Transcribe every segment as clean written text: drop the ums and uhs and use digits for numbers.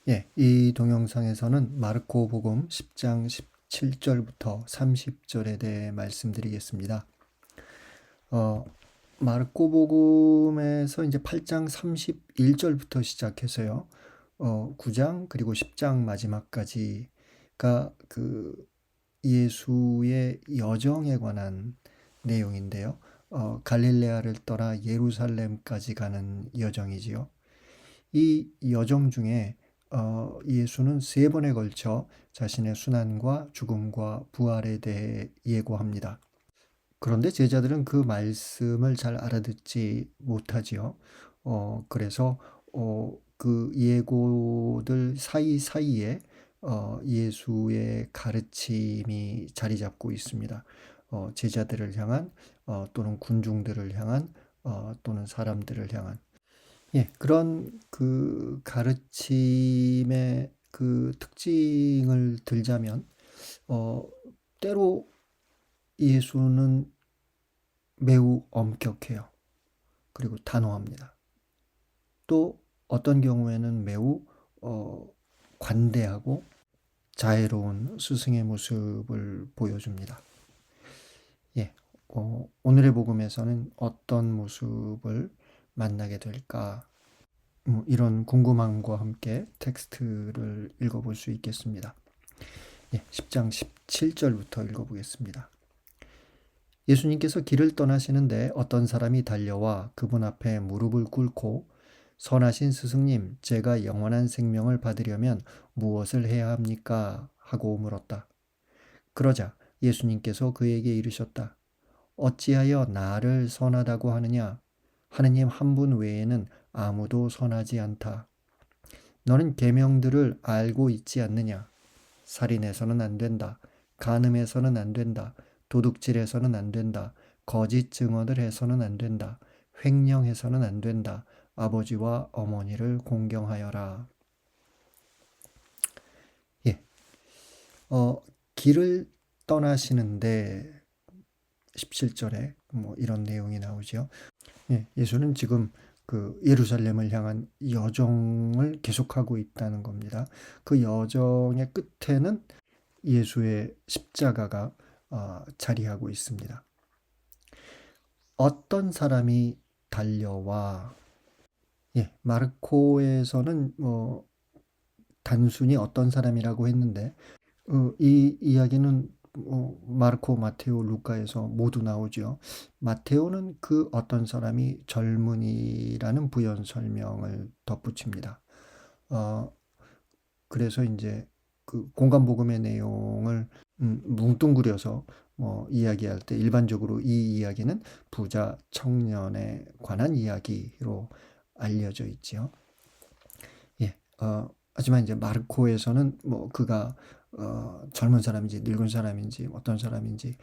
예, 이 동영상에서는 마르코 복음 10장 17절부터 30절에 대해 말씀드리겠습니다. 마르코 복음에서 이제 8장 31절부터 시작해서요. 9장 그리고 10장 마지막까지가 그 예수의 여정에 관한 내용인데요. 갈릴레아를 떠나 예루살렘까지 가는 여정이지요. 이 여정 중에 예수는 세 번에 걸쳐 자신의 순환과 죽음과 부활에 대해 예고합니다. 그런데 제자들은 그 말씀을 잘 알아듣지 못하지요. 그래서 그 예고들 사이사이에 예수의 가르침이 자리 잡고 있습니다. 제자들을 향한 또는 군중들을 향한 또는 사람들을 향한 그런 그 가르침의 그 특징을 들자면, 어, 때로 예수는 매우 엄격해요. 그리고 단호합니다. 또 어떤 경우에는 매우 관대하고 자애로운 스승의 모습을 보여줍니다. 오늘의 복음에서는 어떤 모습을 만나게 될까? 이런 궁금함과 함께 텍스트를 읽어볼 수 있겠습니다. 10장 17절부터 읽어보겠습니다. 예수님께서 길을 떠나시는데 어떤 사람이 달려와 그분 앞에 무릎을 꿇고 선하신 스승님, 제가 영원한 생명을 받으려면 무엇을 해야 합니까? 하고 물었다. 그러자 예수님께서 그에게 이르셨다. 어찌하여 나를 선하다고 하느냐? 하느님 한 분 외에는 아무도 선하지 않다. 너는 계명들을 알고 있지 않느냐? 살인해서는 안 된다. 간음해서는 안 된다. 도둑질해서는 안 된다. 거짓 증언을 해서는 안 된다. 횡령해서는 안 된다. 아버지와 어머니를 공경하여라. 예, 길을 떠나시는데 17절에 뭐 이런 내용이 나오죠. 예수는 지금 그 예루살렘을 향한 여정을 계속하고 있다는 겁니다. 그 여정의 끝에는 예수의 십자가가 자리하고 있습니다. 어떤 사람이 달려와 마르코에서는 단순히 어떤 사람이라고 했는데 이 이야기는 마르코, 마테오, 루카에서 모두 나오죠. 마테오는 그 어떤 사람이 젊은이라는 부연 설명을 덧붙입니다. 어, 그래서 이제 그 공간복음의 내용을 뭉뚱그려서 이야기할 때 일반적으로 이 이야기는 부자 청년에 관한 이야기로 알려져 있지요. 하지만 이제 마르코에서는 뭐 그가 젊은 사람인지 늙은 사람인지 어떤 사람인지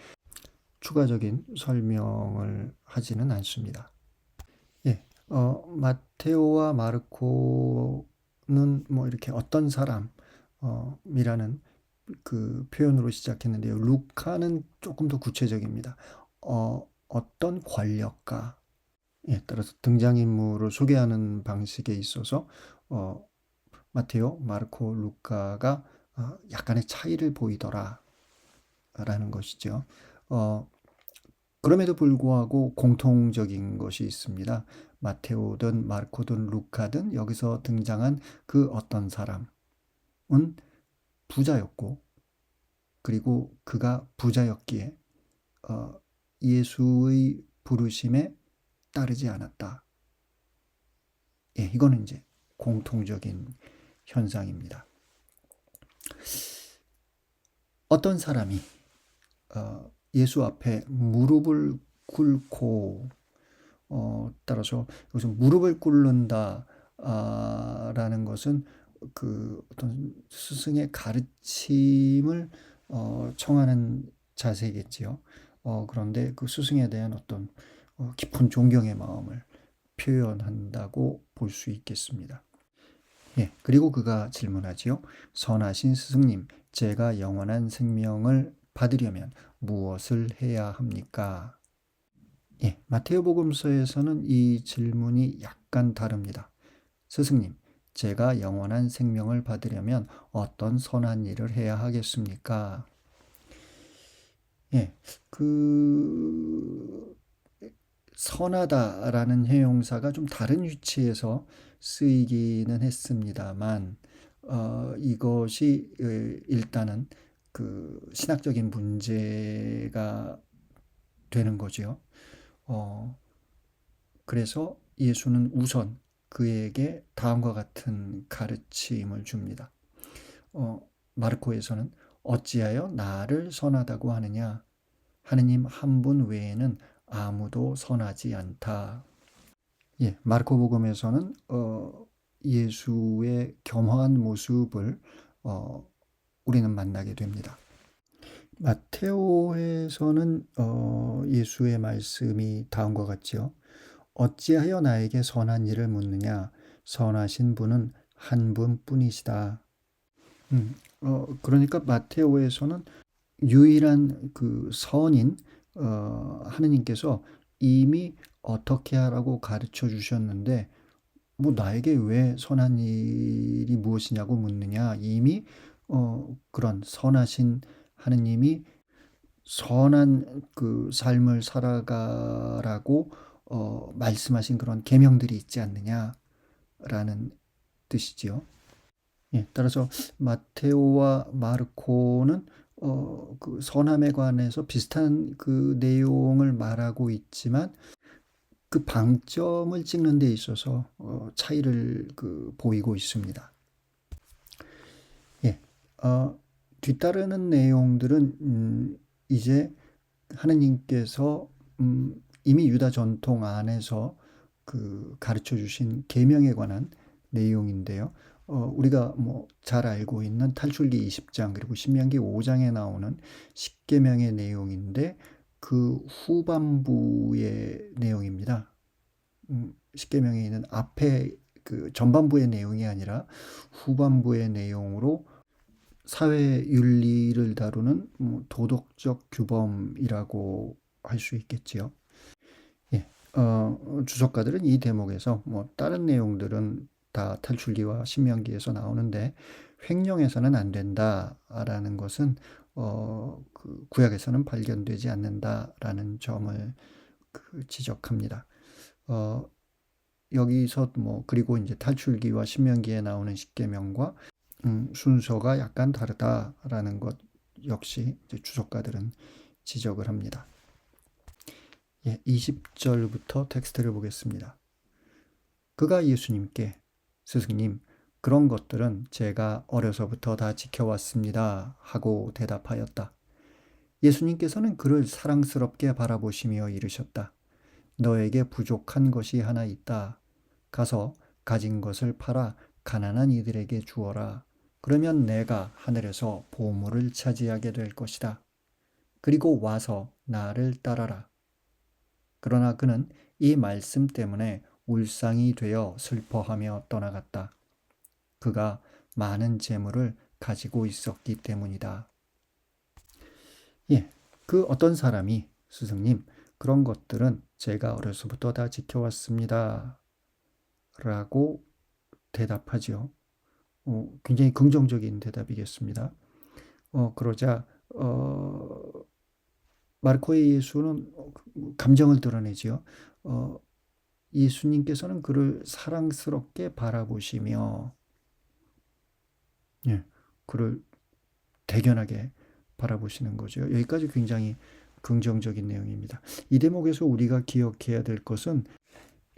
추가적인 설명을 하지는 않습니다. 마테오와 마르코는 뭐 이렇게 어떤 사람이라는 그 표현으로 시작했는데요. 루카는 조금 더 구체적입니다. 어떤 권력가, 따라서 등장인물을 소개하는 방식에 있어서 마테오, 마르코, 루카가 약간의 차이를 보이더라 라는 것이죠. 그럼에도 불구하고 공통적인 것이 있습니다. 마테오든 마르코든 루카든 여기서 등장한 그 어떤 사람은 부자였고, 그리고 그가 부자였기에 예수의 부르심에 따르지 않았다. 이거는 이제 공통적인 현상입니다. 어떤 사람이 예수 앞에 무릎을 꿇고 따라서 여기서 무릎을 꿇는다 라는 것은 그 어떤 스승의 가르침을 청하는 자세겠지요. 그런데 그 스승에 대한 어떤 깊은 존경의 마음을 표현한다고 볼 수 있겠습니다. 그리고 그가 질문하지요. 선하신 스승님, 제가 영원한 생명을 받으려면 무엇을 해야 합니까? 마테오 복음서에서는 이 질문이 약간 다릅니다. 스승님, 제가 영원한 생명을 받으려면 어떤 선한 일을 해야 하겠습니까? 예, 그 선하다라는 형용사가 좀 다른 위치에서 쓰이기는 했습니다만, 이것이 일단은 그 신학적인 문제가 되는 거지요. 어, 그래서 예수는 우선 그에게 다음과 같은 가르침을 줍니다. 마르코에서는 어찌하여 나를 선하다고 하느냐? 하느님 한 분 외에는 아무도 선하지 않다. 예, 마르코복음에서는 예수의 겸허한 모습을 어, 우리는 만나게 됩니다. 마테오에서는 예수의 말씀이 다음과 같지요. 어찌하여 나에게 선한 일을 묻느냐? 선하신 분은 한 분뿐이시다. 그러니까 마테오에서는 유일한 그 선인 하느님께서 이미 어떻게 하라고 가르쳐 주셨는데 뭐 나에게 왜 선한 일이 무엇이냐고 묻느냐. 이미 그런 선하신 하느님이 선한 그 삶을 살아가라고 말씀하신 그런 계명들이 있지 않느냐라는 뜻이지요. 예, 따라서 마테오와 마르코는 그 선함에 관해서 비슷한 그 내용을 말하고 있지만 그 방점을 찍는 데 있어서 차이를 그 보이고 있습니다. 예, 뒤따르는 내용들은 이제 하느님께서 이미 유다 전통 안에서 그 가르쳐 주신 계명에 관한 내용인데요. 우리가 뭐 잘 알고 있는 탈출기 20장 그리고 신명기 5장에 나오는 십계명의 내용인데 그 후반부의 내용입니다. 십계명에 있는 앞에 그 전반부의 내용이 아니라 후반부의 내용으로 사회 윤리를 다루는 도덕적 규범이라고 할 수 있겠지요. 예, 주석가들은 이 대목에서 뭐 다른 내용들은 다 탈출기와 신명기에서 나오는데 횡령해서는 안 된다라는 것은 그 구약에서는 발견되지 않는다라는 점을 그 지적합니다. 어, 여기서 뭐 그리고 이제 탈출기와 신명기에 나오는 십계명과 순서가 약간 다르다라는 것 역시 이제 주석가들은 지적을 합니다. 예, 20절부터 텍스트를 보겠습니다. 그가 예수님께 스승님, 그런 것들은 제가 어려서부터 다 지켜왔습니다 하고 대답하였다. 예수님께서는 그를 사랑스럽게 바라보시며 이르셨다. 너에게 부족한 것이 하나 있다. 가서 가진 것을 팔아 가난한 이들에게 주어라. 그러면 내가 하늘에서 보물을 차지하게 될 것이다. 그리고 와서 나를 따라라. 그러나 그는 이 말씀 때문에 울상이 되어 슬퍼하며 떠나갔다. 그가 많은 재물을 가지고 있었기 때문이다. 예, 그 어떤 사람이 스승님, 그런 것들은 제가 어려서부터 다 지켜왔습니다. 라고 대답하죠. 굉장히 긍정적인 대답이겠습니다. 그러자 마르코의 예수는 감정을 드러내지요. 예수님께서는 그를 사랑스럽게 바라보시며 예, 그를 대견하게 바라보시는 거죠. 여기까지 굉장히 긍정적인 내용입니다. 이 대목에서 우리가 기억해야 될 것은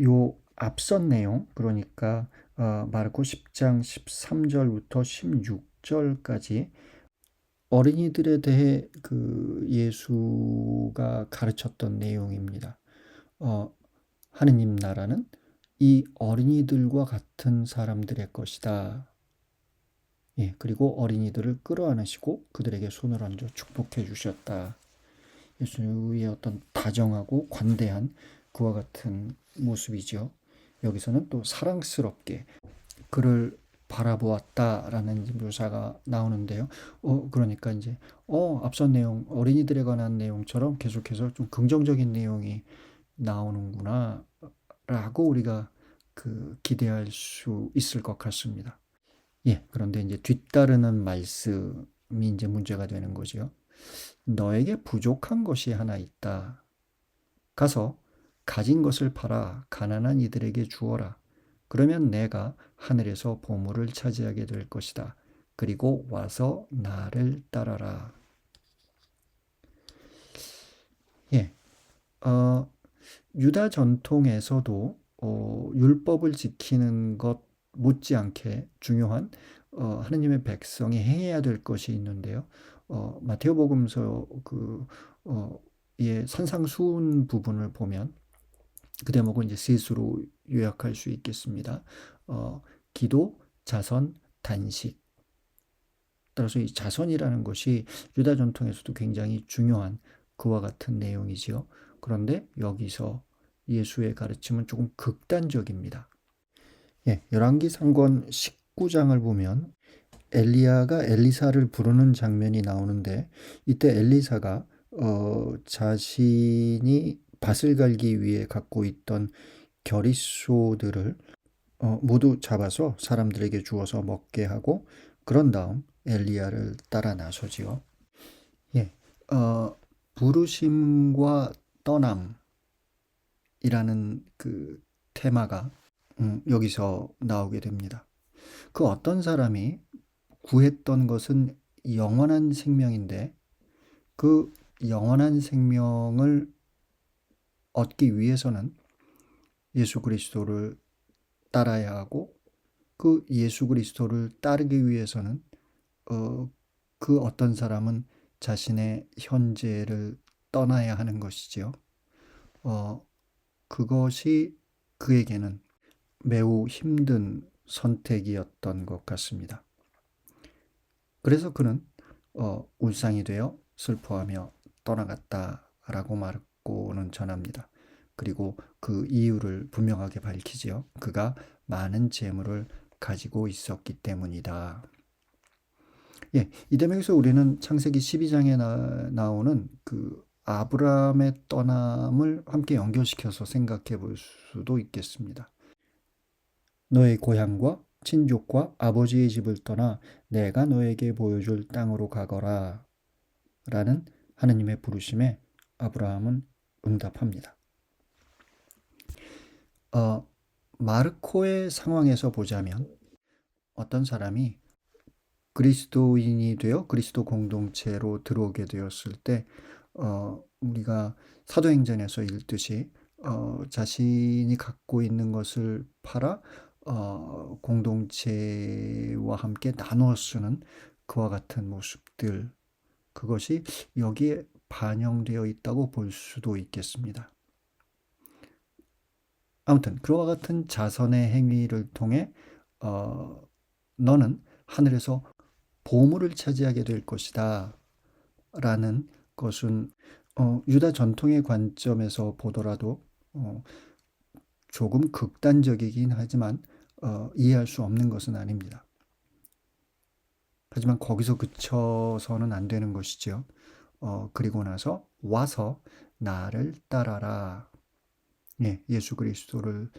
요 앞선 내용, 그러니까 마르코 10장 13절부터 16절까지 어린이들에 대해 그 예수가 가르쳤던 내용입니다. 하느님 나라는 이 어린이들과 같은 사람들의 것이다. 예, 그리고 어린이들을 끌어안으시고 그들에게 손을 얹어 축복해 주셨다. 예수의 어떤 다정하고 관대한 그와 같은 모습이죠. 여기서는 또 사랑스럽게 그를 바라보았다라는 묘사가 나오는데요. 그러니까 이제 앞선 내용 어린이들에 관한 내용처럼 계속해서 좀 긍정적인 내용이 나오는구나라고 우리가 기대할 수 있을 것 같습니다. 예, 그런데 이제 뒤따르는 말씀이 이제 문제가 되는 거죠. 너에게 부족한 것이 하나 있다. 가서 가진 것을 팔아 가난한 이들에게 주어라. 그러면 내가 하늘에서 보물을 차지하게 될 것이다. 그리고 와서 나를 따라라. 예, 어, 유다 전통에서도 율법을 지키는 것 못지않게 중요한 하느님의 백성이 행해야 될 것이 있는데요. 마테오복음서 의 산상수훈 부분을 보면 그 대목은 이제 셋으로 요약할 수 있겠습니다. 기도, 자선, 단식. 따라서 이 자선이라는 것이 유다 전통에서도 굉장히 중요한 그와 같은 내용이지요. 그런데 여기서 예수의 가르침은 조금 극단적입니다. 예, 열왕기 상권 19장을 보면 엘리야가 엘리사를 부르는 장면이 나오는데 이때 엘리사가 자신이 밭을 갈기 위해 갖고 있던 겨릿소들을 모두 잡아서 사람들에게 주어서 먹게 하고 그런 다음 엘리야를 따라 나서지요. 예, 부르심과 떠남이라는 그 테마가 여기서 나오게 됩니다. 그 어떤 사람이 구했던 것은 영원한 생명인데 그 영원한 생명을 얻기 위해서는 예수 그리스도를 따라야 하고 그 예수 그리스도를 따르기 위해서는 그 어떤 사람은 자신의 현재를 떠나야 하는 것이지요. 그것이 그에게는 매우 힘든 선택이었던 것 같습니다. 그래서 그는 울상이 되어 슬퍼하며 떠나갔다라고 마르코는 전합니다. 그리고 그 이유를 분명하게 밝히지요. 그가 많은 재물을 가지고 있었기 때문이다. 예, 이 대목에서 우리는 창세기 12장에 나오는 그 아브라함의 떠남을 함께 연결시켜서 생각해 볼 수도 있겠습니다. 너의 고향과 친족과 아버지의 집을 떠나 내가 너에게 보여줄 땅으로 가거라 라는 하느님의 부르심에 아브라함은 응답합니다. 마르코의 상황에서 보자면 어떤 사람이 그리스도인이 되어 그리스도 공동체로 들어오게 되었을 때 우리가 사도행전에서 읽듯이 자신이 갖고 있는 것을 팔아 공동체와 함께 나누어 쓰는 그와 같은 모습들, 그것이 여기에 반영되어 있다고 볼 수도 있겠습니다. 아무튼 그와 같은 자선의 행위를 통해 너는 하늘에서 보물을 차지하게 될 것이다 라는 것은 유다 전통의 관점에서 보더라도 조금 극단적이긴 하지만 이해할 수 없는 것은 아닙니다. 하지만 거기서 그쳐서는 안 되는 것이죠. 그리고 나서 와서 나를 따라라. 예, 예수 그리스도를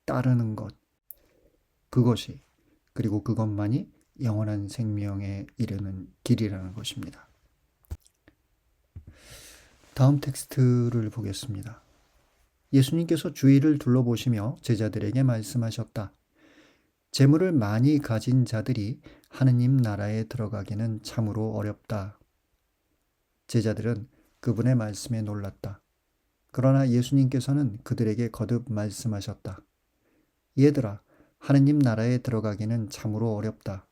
따르는 것, 그것이, 그리고 그것만이 영원한 생명에 이르는 길이라는 것입니다. 다음 텍스트를 보겠습니다. 예수님께서 주위를 둘러보시며 제자들에게 말씀하셨다. 재물을 많이 가진 자들이 하느님 나라에 들어가기는 참으로 어렵다. 제자들은 그분의 말씀에 놀랐다. 그러나 예수님께서는 그들에게 거듭 말씀하셨다. 얘들아, 하느님 나라에 들어가기는 참으로 어렵다.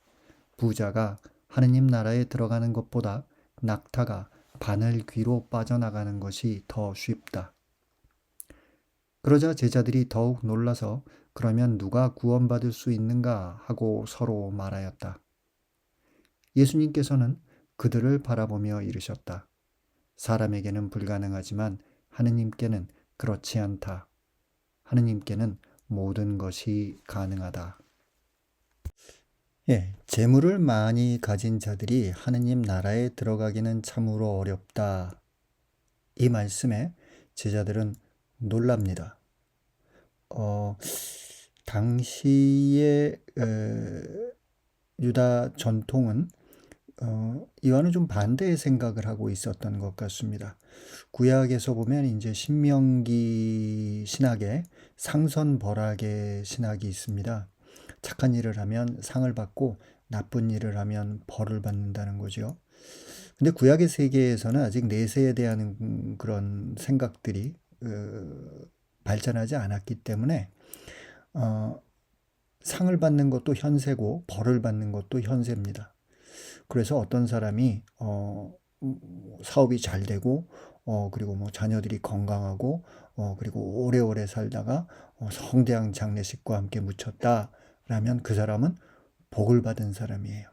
부자가 하느님 나라에 들어가는 것보다 낙타가 바늘 귀로 빠져나가는 것이 더 쉽다. 그러자 제자들이 더욱 놀라서 그러면 누가 구원받을 수 있는가 하고 서로 말하였다. 예수님께서는 그들을 바라보며 이르셨다. 사람에게는 불가능하지만 하느님께는 그렇지 않다. 하느님께는 모든 것이 가능하다. 예, 재물을 많이 가진 자들이 하느님 나라에 들어가기는 참으로 어렵다. 이 말씀에 제자들은 놀랍니다. 당시의 유다 전통은 이와는 좀 반대의 생각을 하고 있었던 것 같습니다. 구약에서 보면 이제 신명기 신학에 상선벌악의 신학이 있습니다. 착한 일을 하면 상을 받고 나쁜 일을 하면 벌을 받는다는 거죠. 근데 구약의 세계에서는 아직 내세에 대한 그런 생각들이 발전하지 않았기 때문에 어, 상을 받는 것도 현세고 벌을 받는 것도 현세입니다. 그래서 어떤 사람이 사업이 잘 되고 그리고 뭐 자녀들이 건강하고 그리고 오래오래 살다가 성대한 장례식과 함께 묻혔다라면 그 사람은 복을 받은 사람이에요.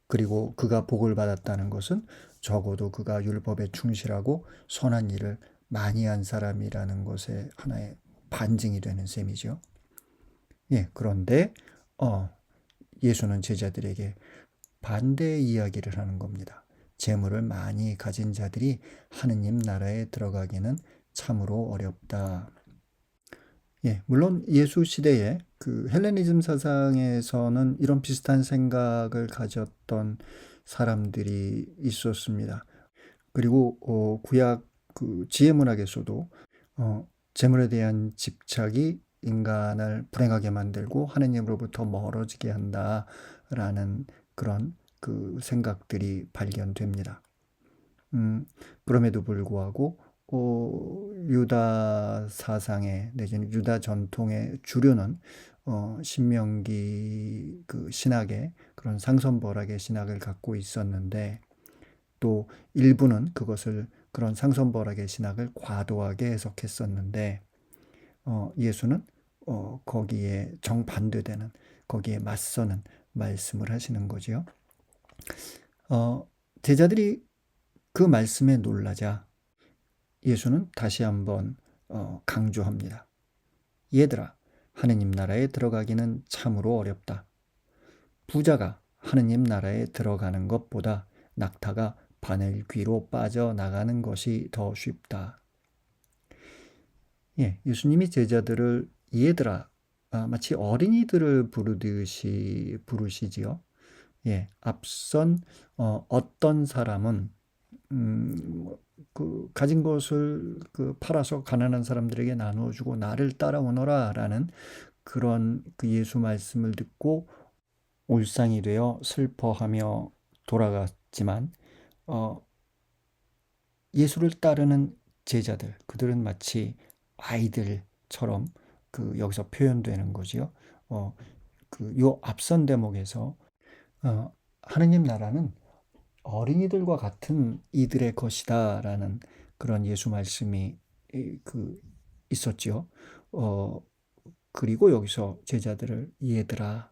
그리고 그가 복을 받았다는 것은 적어도 그가 율법에 충실하고 선한 일을 많이 한 사람이라는 것의 하나의 반증이 되는 셈이죠. 예, 그런데 예수는 제자들에게 반대의 이야기를 하는 겁니다. 재물을 많이 가진 자들이 하느님 나라에 들어가기는 참으로 어렵다. 예, 물론 예수 시대에 그 헬레니즘 사상에서는 이런 비슷한 생각을 가졌던 사람들이 있었습니다. 그리고 구약 그 지혜문학에서도 재물에 대한 집착이 인간을 불행하게 만들고 하느님으로부터 멀어지게 한다라는 그런 그 생각들이 발견됩니다. 그럼에도 불구하고 유다 사상의 내지는 유다 전통의 주류는 신명기 그 신학의 그런 상선벌악의 신학을 갖고 있었는데 또 일부는 그것을 그런 상선벌악의 신학을 과도하게 해석했었는데 예수는 거기에 정반대되는 거기에 맞서는 말씀을 하시는 거지요. 제자들이 그 말씀에 놀라자 예수는 다시 한번 강조합니다. 얘들아, 하느님 나라에 들어가기는 참으로 어렵다. 부자가 하느님 나라에 들어가는 것보다 낙타가 바늘 귀로 빠져나가는 것이 더 쉽다. 예, 예수님이 제자들을 얘들아, 마치 어린이들을 부르듯이 부르시지요. 예, 앞선 어떤 사람은 그 가진 것을 그 팔아서 가난한 사람들에게 나누어주고 나를 따라오너라라는 그런 그 예수 말씀을 듣고 울상이 되어 슬퍼하며 돌아갔지만 예수를 따르는 제자들 그들은 마치 아이들처럼 그 여기서 표현되는 거지요. 그 요 앞선 대목에서 하느님 나라는 어린이들과 같은 이들의 것이다라는 그런 예수 말씀이 그 있었지요. 그리고 여기서 제자들을 얘들아,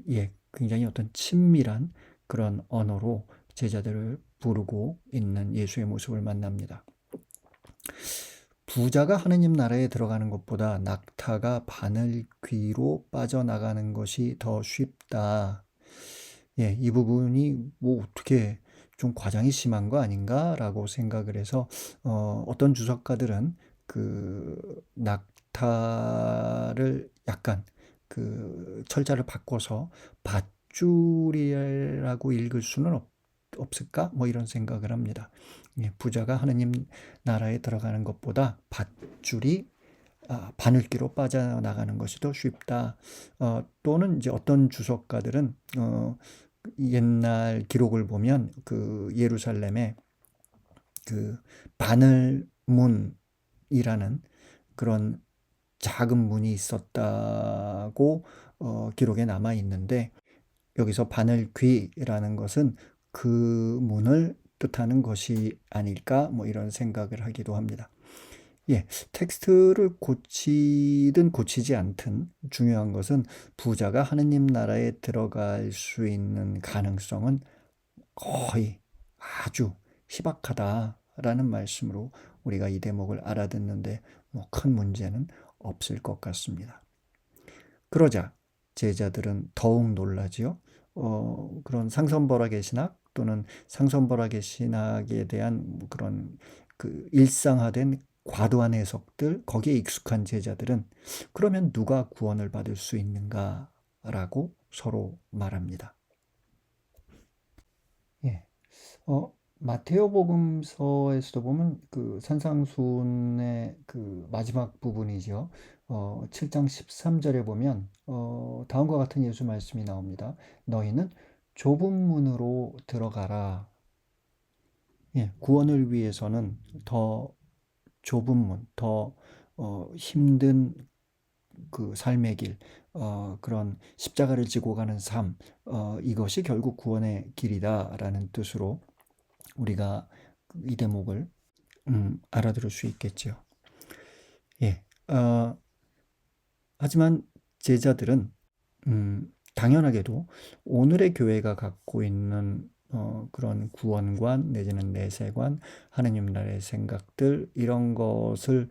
예, 굉장히 어떤 친밀한 그런 언어로 제자들을 부르고 있는 예수의 모습을 만납니다. 부자가 하느님 나라에 들어가는 것보다 낙타가 바늘 귀로 빠져나가는 것이 더 쉽다. 예, 이 부분이 뭐 어떻게 좀 과장이 심한 거 아닌가라고 생각을 해서 어떤 주석가들은 그 낙타를 약간 그 철자를 바꿔서 밧줄이라고 읽을 수는 없을까? 뭐 이런 생각을 합니다. 예, 부자가 하느님 나라에 들어가는 것보다 밧줄이 바늘기로 빠져나가는 것이 더 쉽다. 또는 이제 어떤 주석가들은 옛날 기록을 보면 그 예루살렘에 그 바늘문이라는 그런 작은 문이 있었다고 기록에 남아 있는데 여기서 바늘귀라는 것은 그 문을 뜻하는 것이 아닐까 뭐 이런 생각을 하기도 합니다. 예, 텍스트를 고치든 고치지 않든 중요한 것은 부자가 하느님 나라에 들어갈 수 있는 가능성은 거의 아주 희박하다라는 말씀으로 우리가 이 대목을 알아듣는데 뭐 큰 문제는 없을 것 같습니다. 그러자 제자들은 더욱 놀라지요. 그런 상선벌악의 신학 또는 상선벌악의 신학에 대한 그런 그 일상화된 과도한 해석들, 거기에 익숙한 제자들은 그러면 누가 구원을 받을 수 있는가라고 서로 말합니다. 예. 마테오 복음서에서도 보면 그 산상수훈의 그 마지막 부분이죠. 7장 13절에 보면 다음과 같은 예수 말씀이 나옵니다. 너희는 좁은 문으로 들어가라. 예, 구원을 위해서는 더 좁은 문, 더 힘든 그 삶의 길, 그런 십자가를 지고 가는 삶, 이것이 결국 구원의 길이다라는 뜻으로 우리가 이 대목을 알아들을 수 있겠죠. 예. 하지만 제자들은 당연하게도 오늘의 교회가 갖고 있는 그런 구원관 내지는 내세관, 하느님 나라의 생각들 이런 것을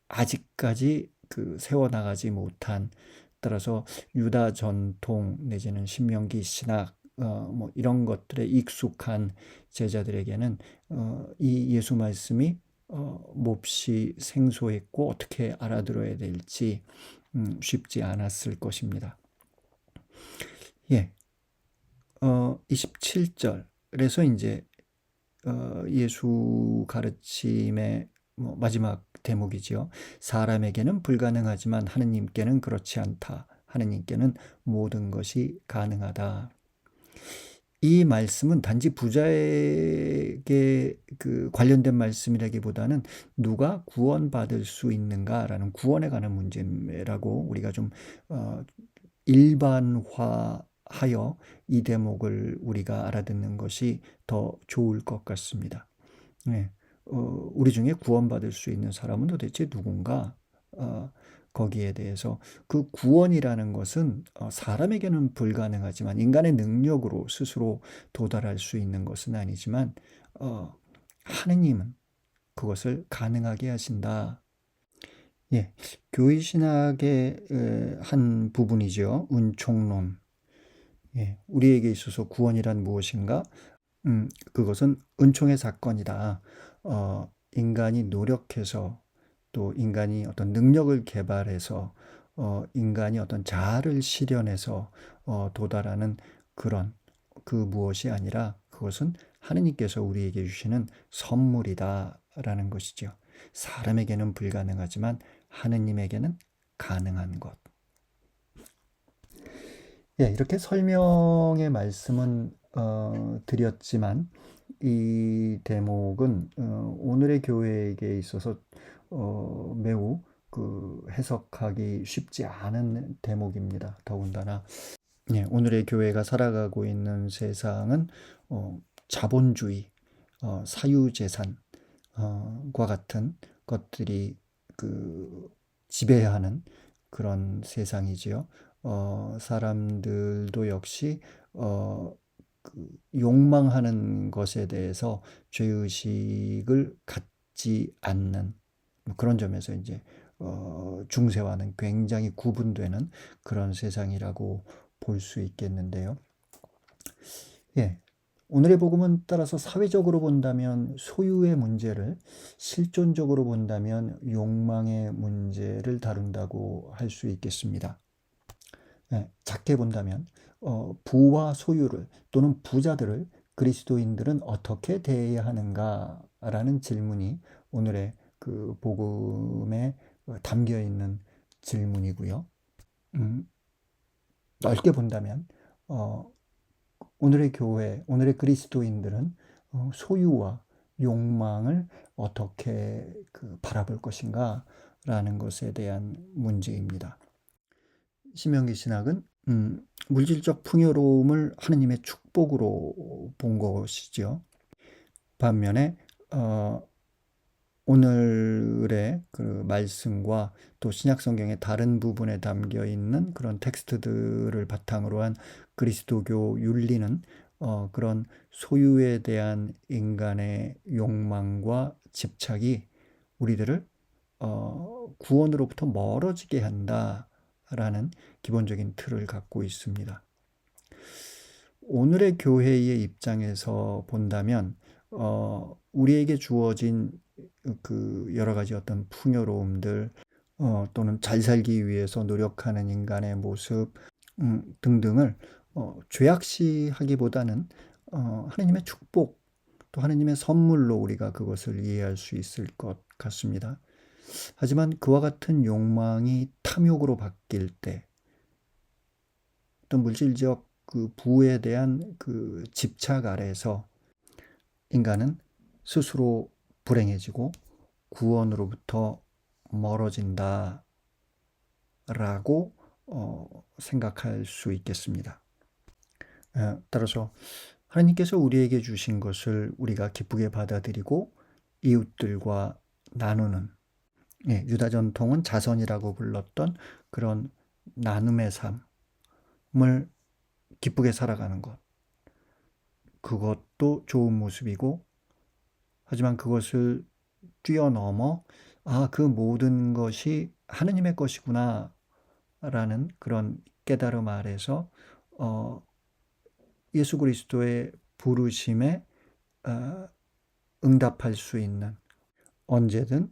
아직까지 세워나가지 못한, 따라서 유다 전통 내지는 신명기 신학 뭐 이런 것들에 익숙한 제자들에게는 이 예수 말씀이 몹시 생소했고 어떻게 알아들어야 될지 쉽지 않았을 것입니다. 예, 27절에서 이제 예수 가르침의 마지막 대목이지요. 사람에게는 불가능하지만 하느님께는 그렇지 않다. 하느님께는 모든 것이 가능하다. 이 말씀은 단지 부자에게 관련된 말씀이라기보다는 누가 구원받을 수 있는가라는 구원에 관한 문제라고 우리가 좀 일반화하여 이 대목을 우리가 알아듣는 것이 더 좋을 것 같습니다. 네. 우리 중에 구원받을 수 있는 사람은 도대체 누군가? 거기에 대해서 그 구원이라는 것은 사람에게는 불가능하지만 인간의 능력으로 스스로 도달할 수 있는 것은 아니지만 하느님은 그것을 가능하게 하신다. 예, 교회 신학의 한 부분이죠. 은총론. 예, 우리에게 있어서 구원이란 무엇인가? 그것은 은총의 사건이다. 인간이 노력해서 또 인간이 어떤 능력을 개발해서 인간이 어떤 자아를 실현해서 도달하는 그런 그 무엇이 아니라 그것은 하느님께서 우리에게 주시는 선물이다라는 것이죠. 사람에게는 불가능하지만 하느님에게는 가능한 것. 예, 이렇게 설명의 말씀은 드렸지만 이 대목은 오늘의 교회에게 있어서 매우 해석하기 쉽지 않은 대목입니다. 더군다나 예, 오늘의 교회가 살아가고 있는 세상은 자본주의, 사유재산과 같은 것들이 지배하는 그런 세상이지요. 사람들도 역시 욕망하는 것에 대해서 죄의식을 갖지 않는 그런 점에서 이제 중세와는 굉장히 구분되는 그런 세상이라고 볼 수 있겠는데요. 예. 오늘의 복음은 따라서 사회적으로 본다면 소유의 문제를, 실존적으로 본다면 욕망의 문제를 다룬다고 할 수 있겠습니다. 예, 작게 본다면 부와 소유를 또는 부자들을 그리스도인들은 어떻게 대해야 하는가라는 질문이 오늘의 복음에 담겨 있는 질문이고요. 넓게 본다면 오늘의 교회, 오늘의 그리스도인들은 소유와 욕망을 어떻게 바라볼 것인가 라는 것에 대한 문제입니다. 신명기 신학은 물질적 풍요로움을 하느님의 축복으로 본 것이죠. 반면에 오늘의 말씀과 또 신약 성경의 다른 부분에 담겨 있는 그런 텍스트들을 바탕으로 한 그리스도교 윤리는 그런 소유에 대한 인간의 욕망과 집착이 우리들을 구원으로부터 멀어지게 한다라는 기본적인 틀을 갖고 있습니다. 오늘의 교회의 입장에서 본다면 우리에게 주어진 그 여러 가지 어떤 풍요로움들, 또는 잘 살기 위해서 노력하는 인간의 모습, 등등을 죄악시하기보다는 하나님의 축복, 또 하나님의 선물로 우리가 그것을 이해할 수 있을 것 같습니다. 하지만 그와 같은 욕망이 탐욕으로 바뀔 때, 어떤 물질적 그 부에 대한 그 집착 아래에서 인간은 스스로 불행해지고 구원으로부터 멀어진다라고 생각할 수 있겠습니다. 따라서 하나님께서 우리에게 주신 것을 우리가 기쁘게 받아들이고 이웃들과 나누는, 유다 전통은 자선이라고 불렀던 그런 나눔의 삶을 기쁘게 살아가는 것, 그것도 좋은 모습이고, 하지만 그것을 뛰어넘어 그 모든 것이 하느님의 것이구나 라는 그런 깨달음 아래서 예수 그리스도의 부르심에 응답할 수 있는, 언제든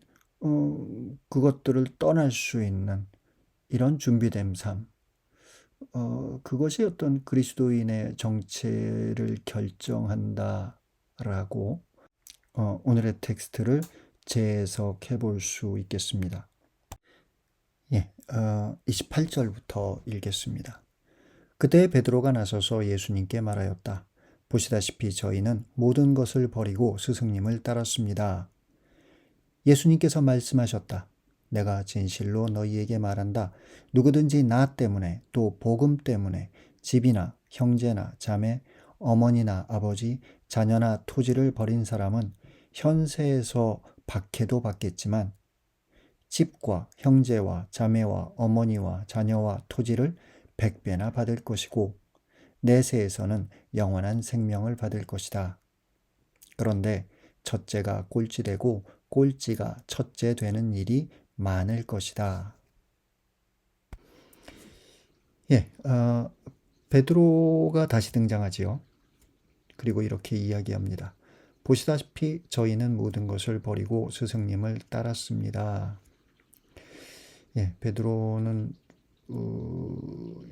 그것들을 떠날 수 있는 이런 준비된 삶, 그것이 어떤 그리스도인의 정체를 결정한다라고 오늘의 텍스트를 재해석해 볼 수 있겠습니다. 28절부터 읽겠습니다. 그때 베드로가 나서서 예수님께 말하였다. 보시다시피 저희는 모든 것을 버리고 스승님을 따랐습니다. 예수님께서 말씀하셨다. 내가 진실로 너희에게 말한다. 누구든지 나 때문에 또 복음 때문에 집이나 형제나 자매, 어머니나 아버지, 자녀나 토지를 버린 사람은 현세에서 박해도 받겠지만 집과 형제와 자매와 어머니와 자녀와 토지를 100배나 받을 것이고 내세에서는 영원한 생명을 받을 것이다. 그런데 첫째가 꼴찌되고 꼴찌가 첫째 되는 일이 많을 것이다. 베드로가 다시 등장하지요. 그리고 이렇게 이야기합니다. 보시다시피 저희는 모든 것을 버리고 스승님을 따랐습니다. 베드로는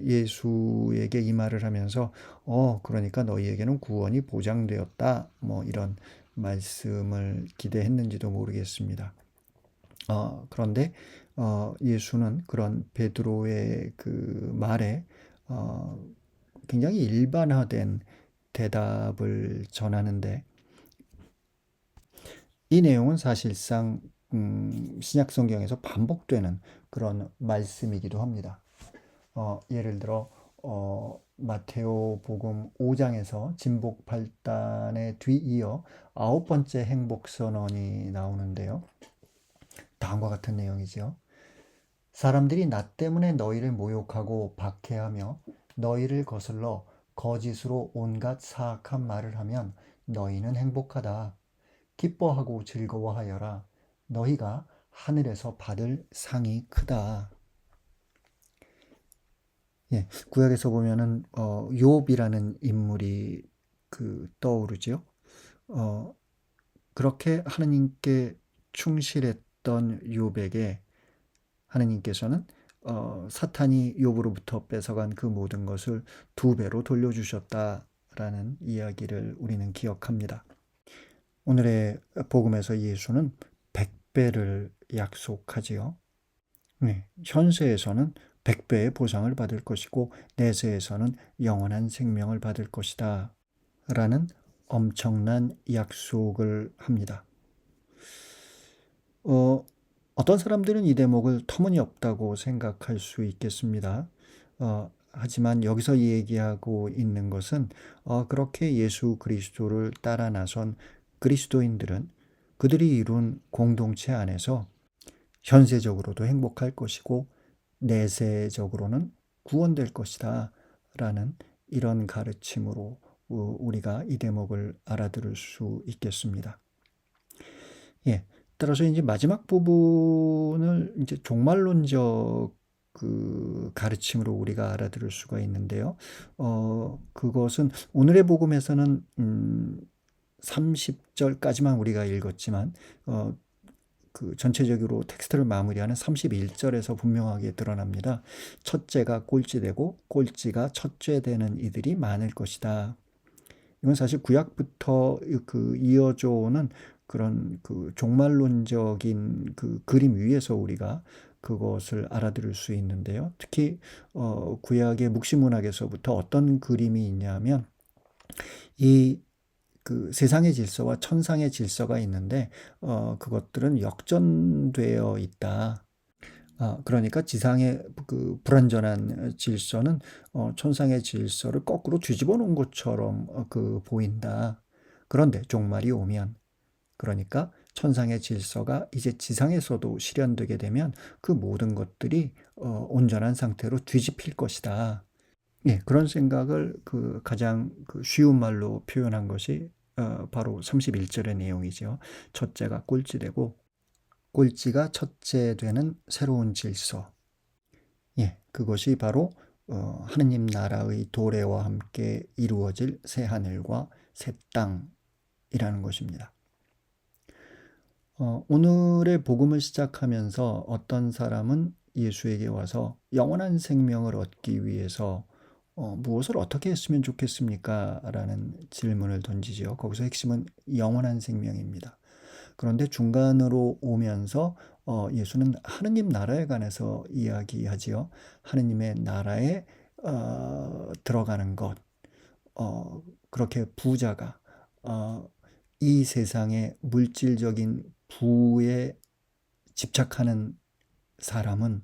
예수에게 이 말을 하면서 그러니까 너희에게는 구원이 보장되었다, 뭐 이런 말씀을 기대했는지도 모르겠습니다. 그런데 예수는 그런 베드로의 그 말에 굉장히 일반화된 대답을 전하는데, 이 내용은 사실상 신약 성경에서 반복되는 그런 말씀이기도 합니다. 예를 들어 마테오 복음 5장에서 진복 8단에 뒤이어 9번째 행복 선언이 나오는데요. 다음과 같은 내용이죠. 사람들이 나 때문에 너희를 모욕하고 박해하며 너희를 거슬러 거짓으로 온갖 사악한 말을 하면 너희는 행복하다. 기뻐하고 즐거워하여라. 너희가 하늘에서 받을 상이 크다. 구약에서 보면은 욥이라는 인물이 떠오르죠. 그렇게 하나님께 충실했던 욥에게 하나님께서는 사탄이 욥으로부터 뺏어간 그 모든 것을 2배로 돌려주셨다라는 이야기를 우리는 기억합니다. 오늘의 복음에서 예수는 100배를 약속하지요. 현세에서는 100배의 보상을 받을 것이고 내세에서는 영원한 생명을 받을 것이다 라는 엄청난 약속을 합니다. 어떤 사람들은 이 대목을 터무니없다고 생각할 수 있겠습니다. 하지만 여기서 얘기하고 있는 것은 그렇게 예수 그리스도를 따라 나선 그리스도인들은 그들이 이룬 공동체 안에서 현세적으로도 행복할 것이고 내세적으로는 구원될 것이다 라는 이런 가르침으로 우리가 이 대목을 알아들을 수 있겠습니다. 따라서 이제 마지막 부분을 이제 종말론적 그 가르침으로 우리가 알아들을 수가 있는데요. 그것은 오늘의 복음에서는 30절까지만 우리가 읽었지만 그 전체적으로 텍스트를 마무리하는 31절에서 분명하게 드러납니다. 첫째가 꼴찌되고 꼴찌가 첫째되는 이들이 많을 것이다. 이건 사실 구약부터 그 이어져 오는 그런 그 종말론적인 그 그림 위에서 우리가 그것을 알아들을 수 있는데요. 특히 구약의 묵시문학에서부터 어떤 그림이 있냐면 이 그 세상의 질서와 천상의 질서가 있는데 그것들은 역전되어 있다. 그러니까 지상의 그 불완전한 질서는 천상의 질서를 거꾸로 뒤집어 놓은 것처럼 그 보인다. 그런데 종말이 오면, 그러니까 천상의 질서가 이제 지상에서도 실현되게 되면 그 모든 것들이 온전한 상태로 뒤집힐 것이다. 예, 그런 생각을 그 가장 그 쉬운 말로 표현한 것이 바로 31절의 내용이죠. 첫째가 꼴찌되고 꼴찌가 첫째 되는 새로운 질서. 예, 그것이 바로 하느님 나라의 도래와 함께 이루어질 새 하늘과 새 땅이라는 것입니다. 오늘의 복음을 시작하면서 어떤 사람은 예수에게 와서 영원한 생명을 얻기 위해서 무엇을 어떻게 했으면 좋겠습니까? 라는 질문을 던지죠. 거기서 핵심은 영원한 생명입니다. 그런데 중간으로 오면서 예수는 하느님 나라에 관해서 이야기하지요. 하느님의 나라에 들어가는 것. 그렇게 부자가 이 세상의 물질적인 부에 집착하는 사람은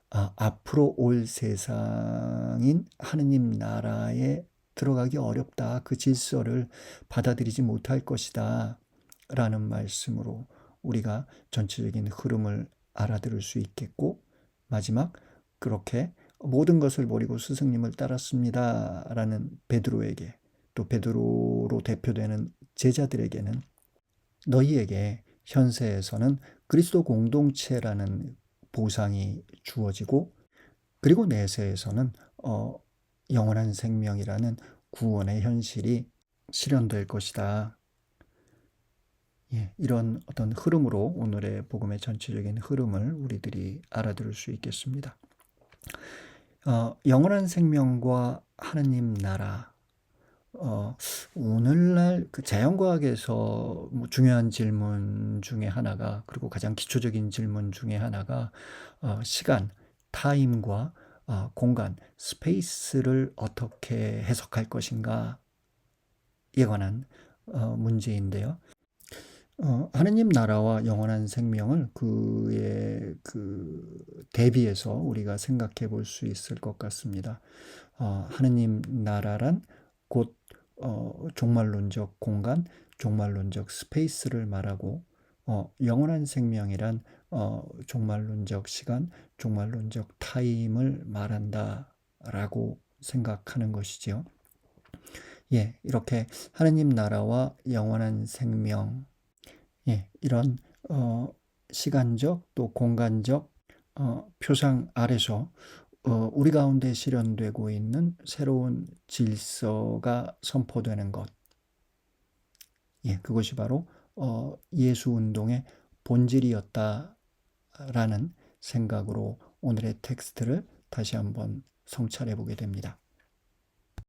앞으로 올 세상인 하느님 나라에 들어가기 어렵다. 그 질서를 받아들이지 못할 것이다. 라는 말씀으로 우리가 전체적인 흐름을 알아들을 수 있겠고, 마지막 그렇게 모든 것을 버리고 스승님을 따랐습니다. 라는 베드로에게, 또 베드로로 대표되는 제자들에게는 너희에게 현세에서는 그리스도 공동체라는 보상이 주어지고, 그리고 내세에서는 영원한 생명이라는 구원의 현실이 실현될 것이다. 예, 이런 어떤 흐름으로 오늘의 복음의 전체적인 흐름을 우리들이 알아들을 수 있겠습니다. 영원한 생명과 하느님 나라. 오늘날 그 자연과학에서 뭐 중요한 질문 중에 하나가, 그리고 가장 기초적인 질문 중에 하나가 시간, 타임과 공간, 스페이스를 어떻게 해석할 것인가에 관한 문제인데요. 하느님 나라와 영원한 생명을 그의 그 대비해서 우리가 생각해 볼 수 있을 것 같습니다. 하느님 나라란 곧 종말론적 공간, 종말론적 스페이스를 말하고, 영원한 생명이란 종말론적 시간, 종말론적 타임을 말한다라고 생각하는 것이지요. 예, 이렇게 하느님 나라와 영원한 생명, 예, 이런 시간적 또 공간적 표상 아래서 우리 가운데 실현되고 있는 새로운 질서가 선포되는 것. 예, 그것이 바로 예수 운동의 본질이었다라는 생각으로 오늘의 텍스트를 다시 한번 성찰해 보게 됩니다.